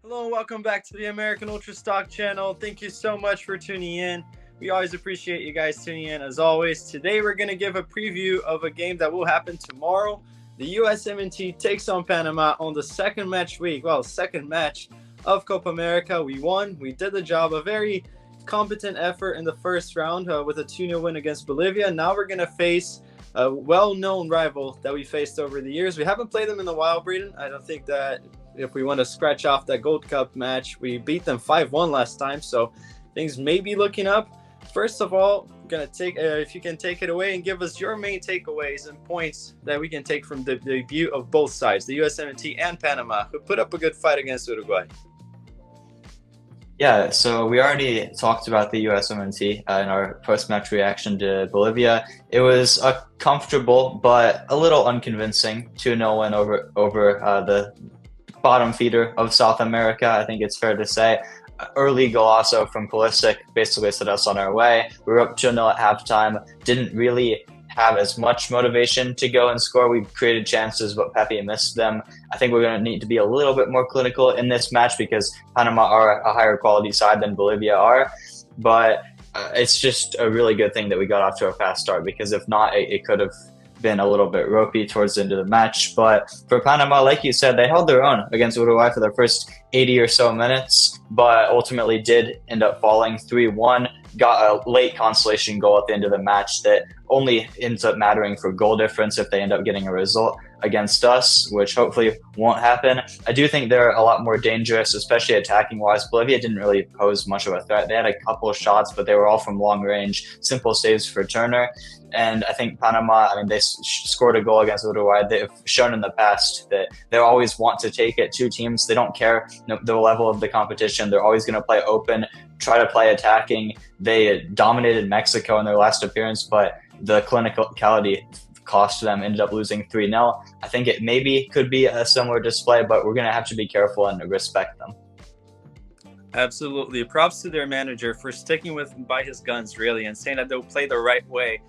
Hello and welcome back to the American Ultra Stock channel. Thank you so much for tuning in. We always appreciate you guys tuning in as always. Today we're going to give a preview of a game that will happen tomorrow. The USMNT takes on Panama on the second match of Copa America. We won. We did the job. A very competent effort in the first round with a 2-0 win against Bolivia. Now we're going to face a well-known rival that we faced over the years. We haven't played them in a while, Braden. I don't think that if we want to scratch off that Gold Cup match, we beat them 5-1 last time, so things may be looking up. First of all, I'm gonna take if you can take it away and give us your main takeaways and points that we can take from the debut of both sides, the USMNT and Panama, who put up a good fight against Uruguay. Yeah, so we already talked about the USMNT in our post-match reaction to Bolivia. It was a comfortable but a little unconvincing 2-0 win over the bottom feeder of South America. I think it's fair to say. Early golazo from Pulisic basically set us on our way. We were up 2-0 at halftime. Didn't really have as much motivation to go and score. We created chances, but Pepe missed them. I think we're going to need to be a little bit more clinical in this match because Panama are a higher quality side than Bolivia are. But it's just a really good thing that we got off to a fast start, because if not, it could have been a little bit ropey towards the end of the match. But for Panama, like you said, they held their own against Uruguay for the first 80 or so minutes, but ultimately did end up falling 3-1. Got a late consolation goal at the end of the match that only ends up mattering for goal difference if they end up getting a result against us, which hopefully won't happen. I do think they're a lot more dangerous, especially attacking wise. Bolivia didn't really pose much of a threat. They had a couple of shots, but they were all from long range, simple saves for Turner. And I think Panama, they scored a goal against Uruguay. They've shown in the past that they always want to take it. Two teams, they don't care the level of the competition. They're always going to play open, try to play attacking. They dominated Mexico in their last appearance, but the clinicality cost them, ended up losing 3-0. I think it maybe could be a similar display, but we're going to have to be careful and respect them. Absolutely. Props to their manager for sticking by his guns, really, and saying that they'll play the right way.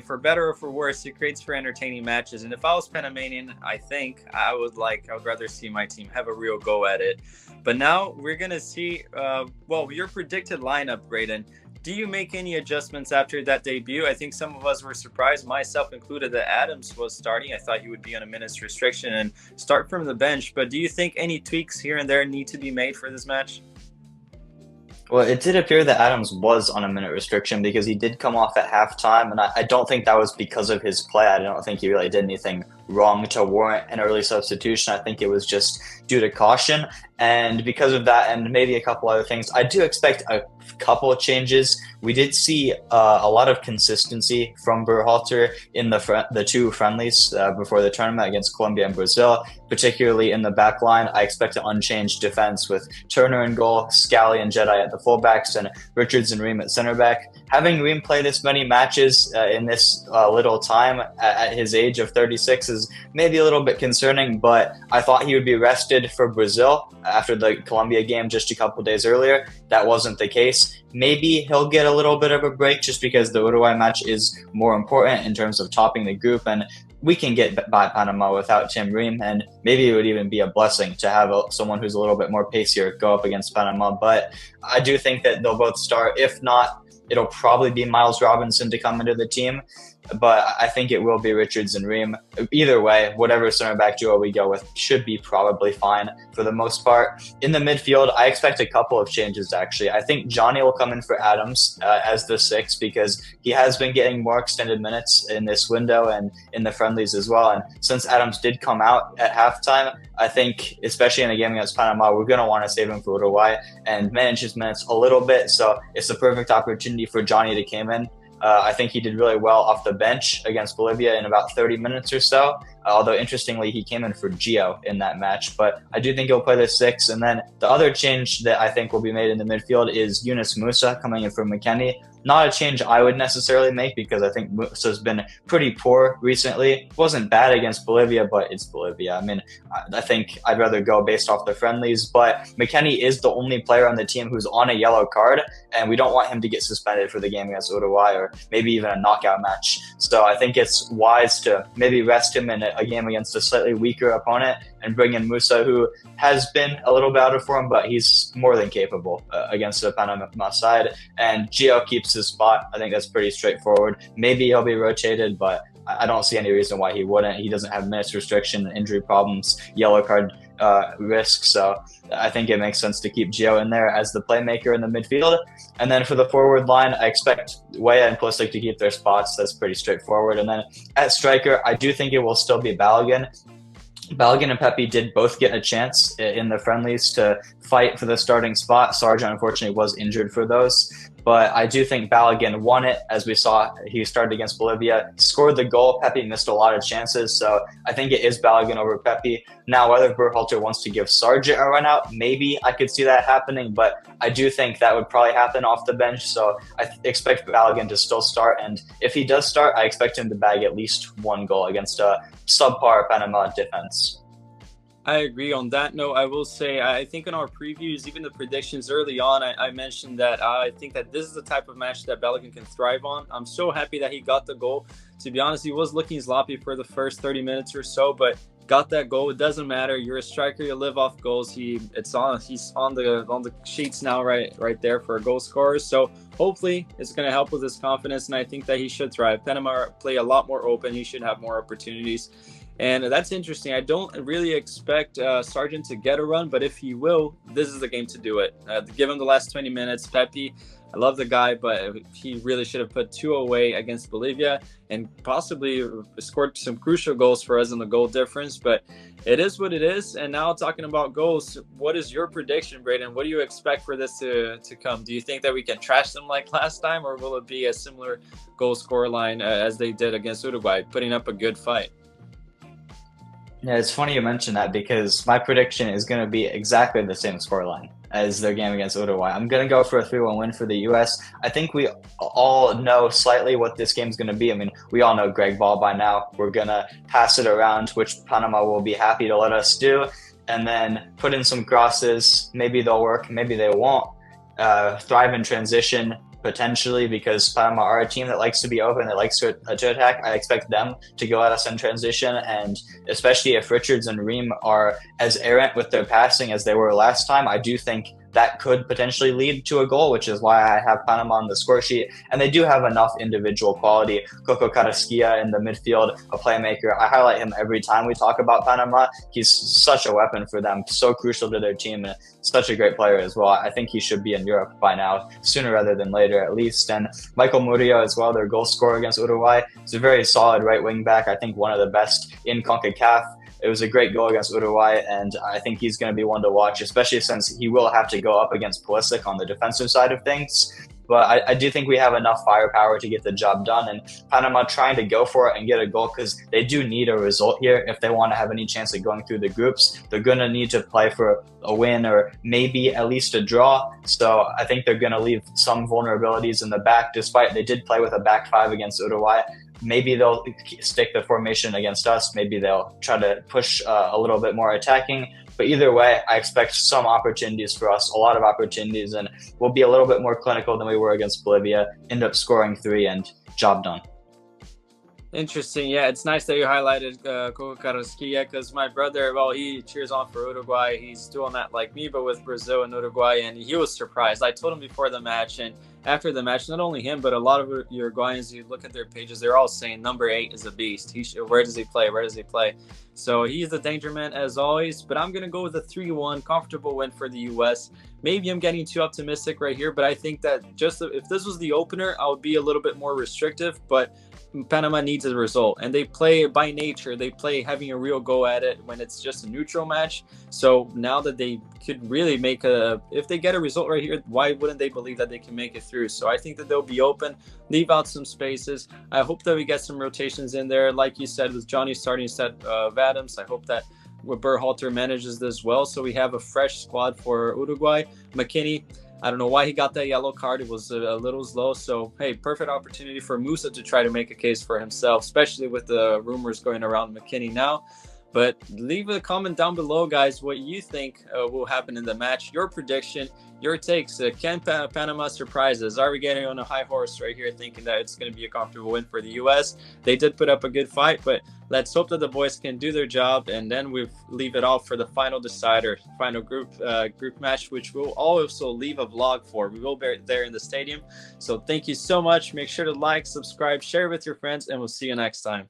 For better or for worse, it creates for entertaining matches. And if I was Panamanian, I think I would rather see my team have a real go at it. But now we're going to see, your predicted lineup, Braden. Do you make any adjustments after that debut? I think some of us were surprised, myself included, that Adams was starting. I thought he would be on a minute's restriction and start from the bench. But do you think any tweaks here and there need to be made for this match? Well, it did appear that Adams was on a minute restriction because he did come off at halftime, and I don't think that was because of his play. I don't think he really did anything wrong to warrant an early substitution. I think it was just due to caution, and because of that and maybe a couple other things, I do expect a couple of changes. We did see a lot of consistency from Berhalter in the two friendlies before the tournament against Colombia and Brazil, particularly in the back line. I expect an unchanged defense with Turner in goal, Scally and Jedi at the fullbacks, and Richards and Ream at center back. Having Ream play this many matches in this little time at his age of 36 is maybe a little bit concerning, but I thought he would be rested for Brazil after the Colombia game just a couple days earlier. That wasn't the case. Maybe he'll get a little bit of a break just because the Uruguay match is more important in terms of topping the group, and we can get by Panama without Tim Ream, and maybe it would even be a blessing to have someone who's a little bit more pacier go up against Panama. But I do think that they'll both start. If not, it'll probably be Miles Robinson to come into the team, but I think it will be Richards and Ream. Either way, whatever center back duo we go with should be probably fine for the most part. In the midfield, I expect a couple of changes, actually. I think Johnny will come in for Adams as the 6 because he has been getting more extended minutes in this window and in the friendlies as well. And since Adams did come out at halftime, I think, especially in the game against Panama, we're going to want to save him for Uruguay and manage his minutes a little bit. So it's the perfect opportunity for Johnny to come in. I think he did really well off the bench against Bolivia in about 30 minutes or so. Although, interestingly, he came in for Gio in that match. But I do think he'll play the 6. And then the other change that I think will be made in the midfield is Yunus Musa coming in for McKennie. Not a change I would necessarily make because I think Musa's been pretty poor recently. Wasn't bad against Bolivia, but it's Bolivia. I think I'd rather go based off the friendlies. But McKennie is the only player on the team who's on a yellow card, and we don't want him to get suspended for the game against Uruguay or maybe even a knockout match. So I think it's wise to maybe rest him in a game against a slightly weaker opponent and bring in Musa, who has been a little bit out of form, but he's more than capable against the Panama side. And Gio keeps his spot. I think that's pretty straightforward. Maybe he'll be rotated, but I don't see any reason why he wouldn't. He doesn't have minutes restriction, injury problems, yellow card risk. So I think it makes sense to keep Gio in there as the playmaker in the midfield. And then for the forward line, I expect Weah and Pulisic to keep their spots. That's pretty straightforward. And then at striker, I do think it will still be Balogun. Balogun and Pepe did both get a chance in the friendlies to fight for the starting spot. Sargent, unfortunately, was injured for those. But I do think Balogun won it, as we saw. He started against Bolivia, scored the goal. Pepe missed a lot of chances. So I think it is Balogun over Pepe. Now, whether Berhalter wants to give Sargent a run out, maybe I could see that happening. But I do think that would probably happen off the bench. So I expect Balogun to still start. And if he does start, I expect him to bag at least one goal against a subpar Panama defense. I agree. On that note, I will say, I think in our previews, even the predictions early on, I mentioned that I think that this is the type of match that Balogun can thrive on. I'm so happy that he got the goal. To be honest, he was looking sloppy for the first 30 minutes or so, but got that goal. It doesn't matter. You're a striker. You live off goals. He's on the sheets now, right there for goal scorers. So hopefully it's going to help with his confidence, and I think that he should thrive. Panama play a lot more open. He should have more opportunities. And that's interesting. I don't really expect Sargent to get a run, but if he will, this is the game to do it. Give him the last 20 minutes. Pepe, I love the guy, but he really should have put 2 away against Bolivia and possibly scored some crucial goals for us in the goal difference. But it is what it is. And now talking about goals, what is your prediction, Braden? What do you expect for this to come? Do you think that we can trash them like last time, or will it be a similar goal score line as they did against Uruguay, putting up a good fight? Yeah, it's funny you mention that because my prediction is going to be exactly the same scoreline as their game against Uruguay. I'm going to go for a 3-1 win for the U.S. I think we all know slightly what this game's going to be. I mean, we all know Greg Ball by now. We're going to pass it around, which Panama will be happy to let us do, and then put in some crosses. Maybe they'll work, maybe they won't. Thrive in transition, potentially, because Panama are a team that likes to be open, that likes to attack. I expect them to go at us in transition, and especially if Richards and Ream are as errant with their passing as they were last time, I do think that could potentially lead to a goal, which is why I have Panama on the score sheet. And they do have enough individual quality. Coco Carrasquilla in the midfield, a playmaker. I highlight him every time we talk about Panama. He's such a weapon for them, so crucial to their team, and such a great player as well. I think he should be in Europe by now, sooner rather than later at least. And Michael Murillo as well, their goal scorer against Uruguay. He's a very solid right wing back. I think one of the best in CONCACAF. It was a great goal against Uruguay, and I think he's going to be one to watch, especially since he will have to go up against Pulisic on the defensive side of things. But I do think we have enough firepower to get the job done, and Panama trying to go for it and get a goal because they do need a result here if they want to have any chance of going through the groups. They're going to need to play for a win or maybe at least a draw. So I think they're going to leave some vulnerabilities in the back, despite they did play with a back 5 against Uruguay. Maybe they'll stick the formation against us. Maybe they'll try to push a little bit more attacking. But either way, I expect some opportunities for us, a lot of opportunities, and we'll be a little bit more clinical than we were against Bolivia, end up scoring 3, and job done. Interesting. Yeah, it's nice that you highlighted Coco Carrasquilla, because my brother, well, he cheers on for Uruguay. He's doing that like me, but with Brazil and Uruguay, and he was surprised. I told him before the match, and after the match, not only him, but a lot of Uruguayans, you look at their pages, they're all saying number 8 is a beast. Where does he play? Where does he play? So he's the danger man as always, but I'm going to go with a 3-1 comfortable win for the U.S. Maybe I'm getting too optimistic right here, but I think that just if this was the opener, I would be a little bit more restrictive, but Panama needs a result, and they play by nature. They play having a real go at it when it's just a neutral match. So now that they could really make if they get a result right here, why wouldn't they believe that they can make it through? So I think that they'll be open, leave out some spaces. I hope that we get some rotations in there, like you said, with Johnny starting instead of Adams. I hope that Berhalter manages this well, so we have a fresh squad for Uruguay. McKinney, I don't know why he got that yellow card. It was a little slow. So, hey, perfect opportunity for Musa to try to make a case for himself, especially with the rumors going around McKinney now. But leave a comment down below, guys, what you think will happen in the match. Your prediction, your takes. Can Panama surprise us? Are we getting on a high horse right here thinking that it's going to be a comfortable win for the U.S.? They did put up a good fight, but let's hope that the boys can do their job, and then we leave it all for the final decider, final group match, which we'll also leave a vlog for. We will be there in the stadium. So thank you so much. Make sure to like, subscribe, share with your friends, and we'll see you next time.